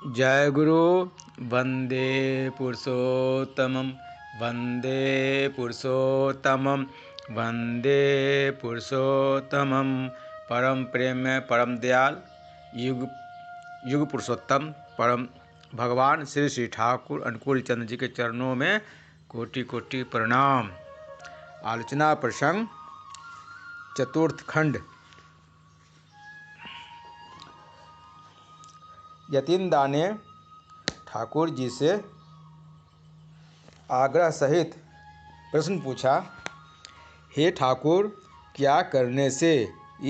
जय गुरु। वंदे पुरुषोत्तमं वंदे पुरुषोत्तमं वंदे पुरुषोत्तमं। परम प्रेम में परम दयाल युग युग पुरुषोत्तम परम भगवान श्री श्री ठाकुर अनुकूल चंद्र जी के चरणों में कोटि कोटि प्रणाम। आलोचना प्रसंग चतुर्थ खंड। यतीन्द्रा ने ठाकुर जी से आग्रह सहित प्रश्न पूछा, हे ठाकुर, क्या करने से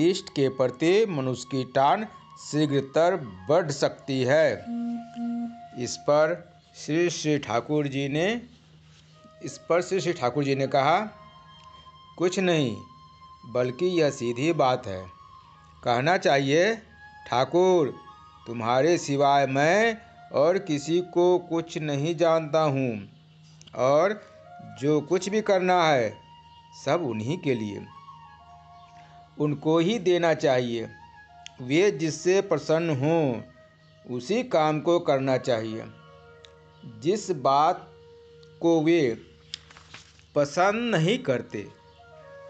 इष्ट के प्रति मनुष्य की टान शीघ्रतर बढ़ सकती है? इस पर श्री श्री ठाकुर जी ने कहा, कुछ नहीं, बल्कि यह सीधी बात है। कहना चाहिए, ठाकुर, तुम्हारे सिवाय मैं और किसी को कुछ नहीं जानता हूँ, और जो कुछ भी करना है सब उन्हीं के लिए, उनको ही देना चाहिए। वे जिससे प्रसन्न हों उसी काम को करना चाहिए। जिस बात को वे पसंद नहीं करते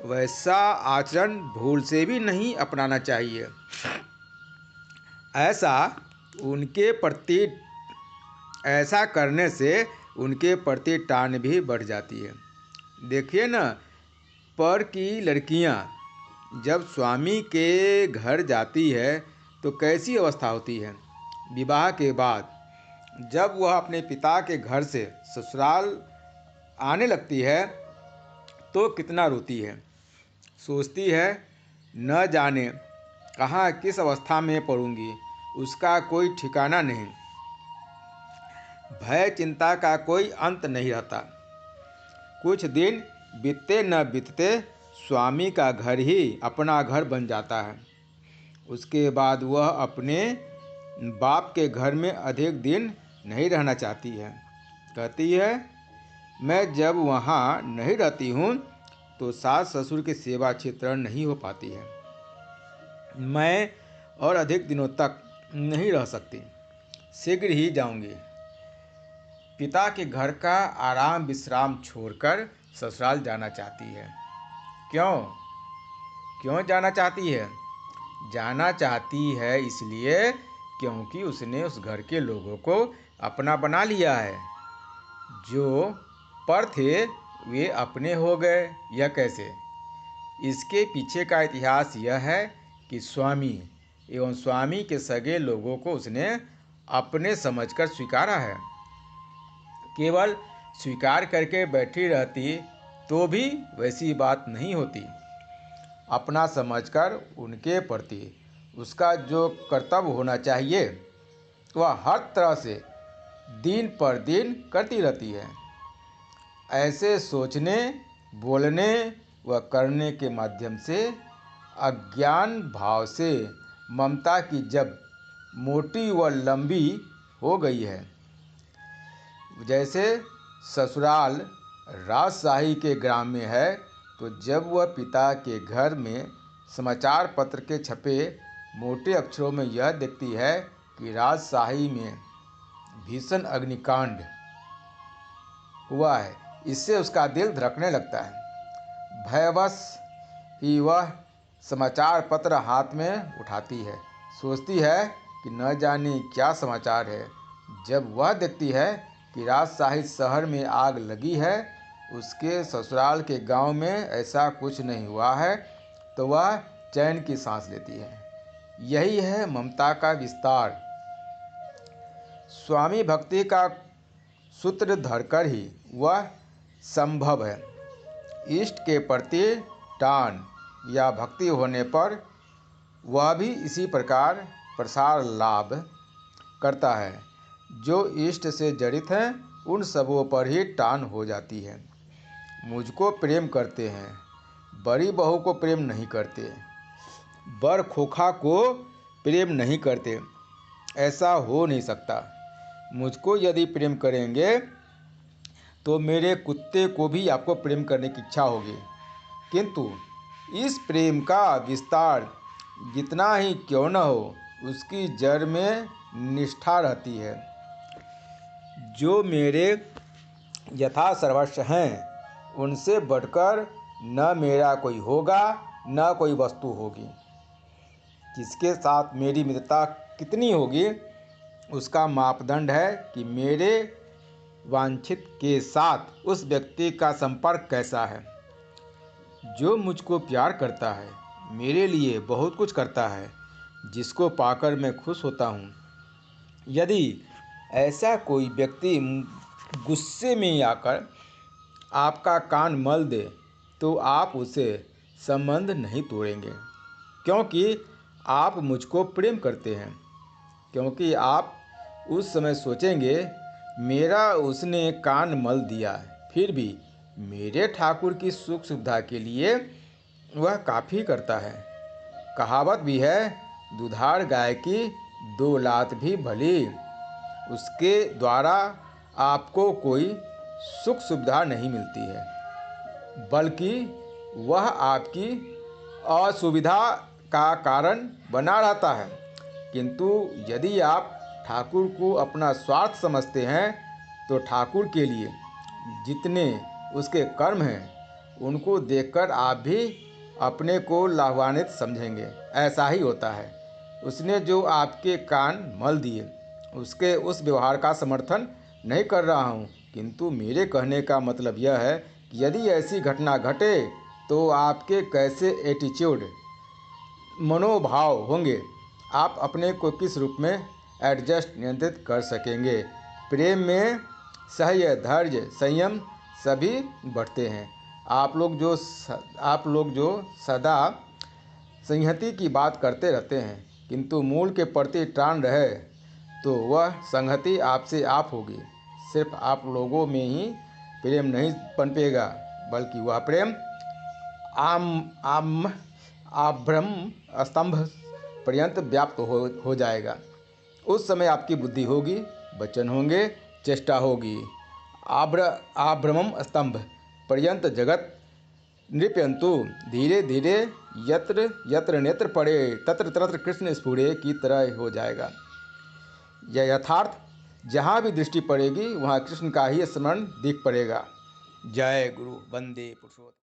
वैसा आचरण भूल से भी नहीं अपनाना चाहिए। ऐसा करने से उनके प्रति टान भी बढ़ जाती है। देखिए न, पर की लड़कियां जब स्वामी के घर जाती है तो कैसी अवस्था होती है। विवाह के बाद जब वह अपने पिता के घर से ससुराल आने लगती है तो कितना रोती है। सोचती है, न जाने कहाँ किस अवस्था में पड़ूंगी, उसका कोई ठिकाना नहीं। भय चिंता का कोई अंत नहीं रहता। कुछ दिन बीतते न बीतते स्वामी का घर ही अपना घर बन जाता है। उसके बाद वह अपने बाप के घर में अधिक दिन नहीं रहना चाहती है। कहती है, मैं जब वहाँ नहीं रहती हूँ तो सास ससुर की सेवा क्षेत्र नहीं हो पाती है। मैं और अधिक दिनों तक नहीं रह सकती, शीघ्र ही जाऊंगी। पिता के घर का आराम विश्राम छोड़कर ससुराल जाना चाहती है। क्यों जाना चाहती है? जाना चाहती है इसलिए क्योंकि उसने उस घर के लोगों को अपना बना लिया है। जो पर थे वे अपने हो गए। यह कैसे? इसके पीछे का इतिहास यह है कि स्वामी एवं स्वामी के सगे लोगों को उसने अपने समझकर स्वीकारा है। केवल स्वीकार करके बैठी रहती तो भी वैसी बात नहीं होती। अपना समझकर उनके प्रति उसका जो कर्तव्य होना चाहिए वह हर तरह से दिन पर दिन करती रहती है। ऐसे सोचने, बोलने व करने के माध्यम से अज्ञान भाव से ममता की जब मोटी व लंबी हो गई है। जैसे ससुराल राजशाही के ग्राम में है, तो जब वह पिता के घर में समाचार पत्र के छपे मोटे अक्षरों में यह देखती है कि राजशाही में भीषण अग्निकांड हुआ है, इससे उसका दिल धड़कने लगता है। भयवश ही वह समाचार पत्र हाथ में उठाती है। सोचती है कि न जाने क्या समाचार है। जब वह देखती है कि राजशाही शहर में आग लगी है, उसके ससुराल के गांव में ऐसा कुछ नहीं हुआ है, तो वह चैन की सांस लेती है। यही है ममता का विस्तार। स्वामी भक्ति का सूत्र धरकर ही वह संभव है। इष्ट के प्रति टान या भक्ति होने पर वह भी इसी प्रकार प्रसार लाभ करता है। जो इष्ट से जड़ित हैं उन सबों पर ही टान हो जाती है। मुझको प्रेम करते हैं, बड़ी बहू को प्रेम नहीं करते, बड़ खोखा को प्रेम नहीं करते, ऐसा हो नहीं सकता। मुझको यदि प्रेम करेंगे तो मेरे कुत्ते को भी आपको प्रेम करने की इच्छा होगी। किंतु इस प्रेम का विस्तार जितना ही क्यों न हो, उसकी जड़ में निष्ठा रहती है। जो मेरे यथा सर्वस्व हैं उनसे बढ़कर न मेरा कोई होगा न कोई वस्तु होगी। जिसके साथ मेरी मित्रता कितनी होगी उसका मापदंड है कि मेरे वांछित के साथ उस व्यक्ति का संपर्क कैसा है। जो मुझको प्यार करता है, मेरे लिए बहुत कुछ करता है, जिसको पाकर मैं खुश होता हूँ। यदि ऐसा कोई व्यक्ति गुस्से में आकर आपका कान मल दे तो आप उसे संबंध नहीं तोड़ेंगे, क्योंकि आप मुझको प्रेम करते हैं। क्योंकि आप उस समय सोचेंगे मेरा उसने कान मल दिया, फिर भी मेरे ठाकुर की सुख सुविधा के लिए वह काफ़ी करता है। कहावत भी है, दुधार गाय की दो लात भी भली। उसके द्वारा आपको कोई सुख सुविधा नहीं मिलती है, बल्कि वह आपकी असुविधा का कारण बना रहता है। किंतु यदि आप ठाकुर को अपना स्वार्थ समझते हैं तो ठाकुर के लिए जितने उसके कर्म हैं उनको देखकर आप भी अपने को लाभान्वित समझेंगे। ऐसा ही होता है। उसने जो आपके कान मल दिए उसके उस व्यवहार का समर्थन नहीं कर रहा हूँ, किंतु मेरे कहने का मतलब यह है कि यदि ऐसी घटना घटे तो आपके कैसे एटीट्यूड मनोभाव होंगे, आप अपने को किस रूप में एडजस्ट नियंत्रित कर सकेंगे। प्रेम में सह्य धैर्य संयम सभी बढ़ते हैं। आप लोग जो सदा संहति की बात करते रहते हैं किंतु मूल के प्रति टान रहे तो वह संहति आपसे आप होगी। सिर्फ आप लोगों में ही प्रेम नहीं पनपेगा, बल्कि वह प्रेम आभ्रम स्तंभ पर्यंत व्याप्त हो जाएगा। उस समय आपकी बुद्धि होगी, वचन होंगे, चेष्टा होगी। आभ्रमम स्तंभ पर्यंत जगत नृत्यंतु धीरे धीरे यत्र यत्र नेत्र पड़े तत्र तत्र कृष्ण स्फुरे की तरह हो जाएगा। यह यथार्थ जहाँ भी दृष्टि पड़ेगी वहाँ कृष्ण का ही स्मरण दिख पड़ेगा। जय गुरु, वंदे पुरुषोत्तम।